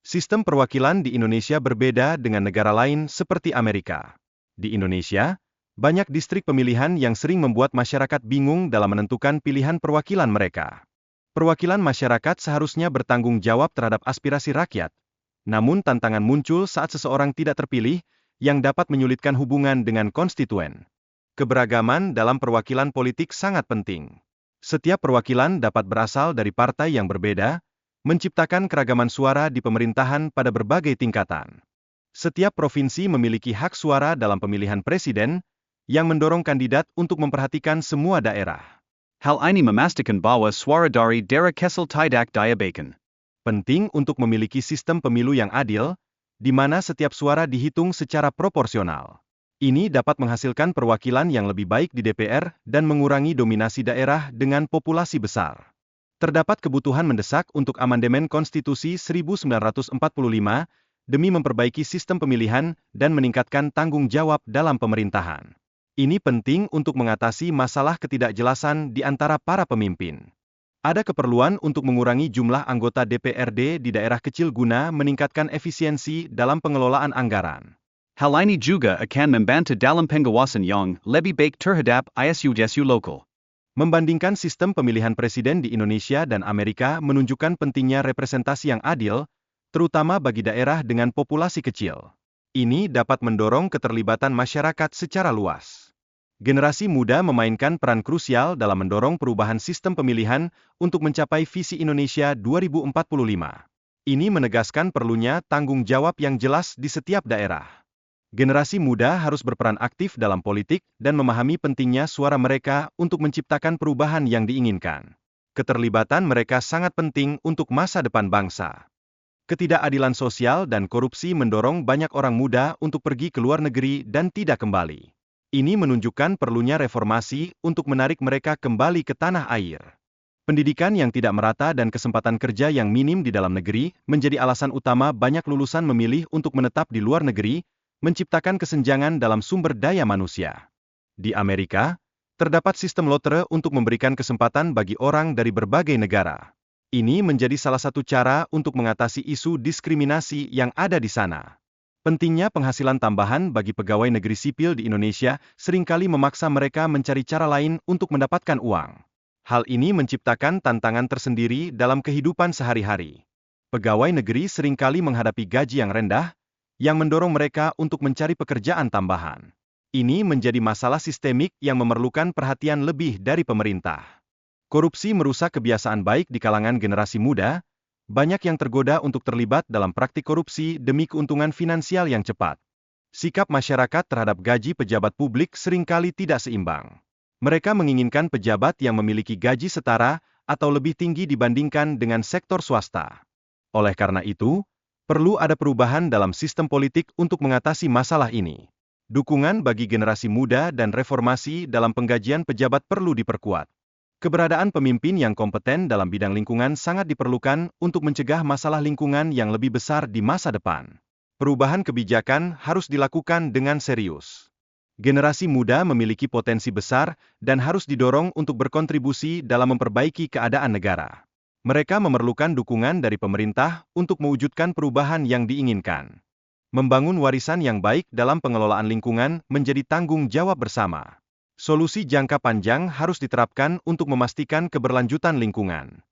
Sistem perwakilan di Indonesia berbeda dengan negara lain seperti Amerika. Di Indonesia, banyak distrik pemilihan yang sering membuat masyarakat bingung dalam menentukan pilihan perwakilan mereka. Perwakilan masyarakat seharusnya bertanggung jawab terhadap aspirasi rakyat. Namun tantangan muncul saat seseorang tidak terpilih, yang dapat menyulitkan hubungan dengan konstituen. Keberagaman dalam perwakilan politik sangat penting. Setiap perwakilan dapat berasal dari partai yang berbeda, menciptakan keragaman suara di pemerintahan pada berbagai tingkatan. Setiap provinsi memiliki hak suara dalam pemilihan presiden, yang mendorong kandidat untuk memperhatikan semua daerah. Hal ini memastikan bahwa suara dari daerah Kecil tidak diabaikan. Penting untuk memiliki sistem pemilu yang adil, di mana setiap suara dihitung secara proporsional. Ini dapat menghasilkan perwakilan yang lebih baik di DPR dan mengurangi dominasi daerah dengan populasi besar. Terdapat kebutuhan mendesak untuk amandemen Konstitusi 1945 demi memperbaiki sistem pemilihan dan meningkatkan tanggung jawab dalam pemerintahan. Ini penting untuk mengatasi masalah ketidakjelasan di antara para pemimpin. Ada keperluan untuk mengurangi jumlah anggota DPRD di daerah kecil guna meningkatkan efisiensi dalam pengelolaan anggaran. Hal ini juga akan membantu dalam pengawasan yang lebih baik terhadap isu-isu lokal. Membandingkan sistem pemilihan presiden di Indonesia dan Amerika menunjukkan pentingnya representasi yang adil, terutama bagi daerah dengan populasi kecil. Ini dapat mendorong keterlibatan masyarakat secara luas. Generasi muda memainkan peran krusial dalam mendorong perubahan sistem pemilihan untuk mencapai visi Indonesia 2045. Ini menegaskan perlunya tanggung jawab yang jelas di setiap daerah. Generasi muda harus berperan aktif dalam politik dan memahami pentingnya suara mereka untuk menciptakan perubahan yang diinginkan. Keterlibatan mereka sangat penting untuk masa depan bangsa. Ketidakadilan sosial dan korupsi mendorong banyak orang muda untuk pergi ke luar negeri dan tidak kembali. Ini menunjukkan perlunya reformasi untuk menarik mereka kembali ke tanah air. Pendidikan yang tidak merata dan kesempatan kerja yang minim di dalam negeri menjadi alasan utama banyak lulusan memilih untuk menetap di luar negeri, menciptakan kesenjangan dalam sumber daya manusia. Di Amerika, terdapat sistem lotre untuk memberikan kesempatan bagi orang dari berbagai negara. Ini menjadi salah satu cara untuk mengatasi isu diskriminasi yang ada di sana. Pentingnya penghasilan tambahan bagi pegawai negeri sipil di Indonesia seringkali memaksa mereka mencari cara lain untuk mendapatkan uang. Hal ini menciptakan tantangan tersendiri dalam kehidupan sehari-hari. Pegawai negeri seringkali menghadapi gaji yang rendah, yang mendorong mereka untuk mencari pekerjaan tambahan. Ini menjadi masalah sistemik yang memerlukan perhatian lebih dari pemerintah. Korupsi merusak kebiasaan baik di kalangan generasi muda, banyak yang tergoda untuk terlibat dalam praktik korupsi demi keuntungan finansial yang cepat. Sikap masyarakat terhadap gaji pejabat publik seringkali tidak seimbang. Mereka menginginkan pejabat yang memiliki gaji setara atau lebih tinggi dibandingkan dengan sektor swasta. Oleh karena itu, perlu ada perubahan dalam sistem politik untuk mengatasi masalah ini. Dukungan bagi generasi muda dan reformasi dalam penggajian pejabat perlu diperkuat. Keberadaan pemimpin yang kompeten dalam bidang lingkungan sangat diperlukan untuk mencegah masalah lingkungan yang lebih besar di masa depan. Perubahan kebijakan harus dilakukan dengan serius. Generasi muda memiliki potensi besar dan harus didorong untuk berkontribusi dalam memperbaiki keadaan negara. Mereka memerlukan dukungan dari pemerintah untuk mewujudkan perubahan yang diinginkan. Membangun warisan yang baik dalam pengelolaan lingkungan menjadi tanggung jawab bersama. Solusi jangka panjang harus diterapkan untuk memastikan keberlanjutan lingkungan.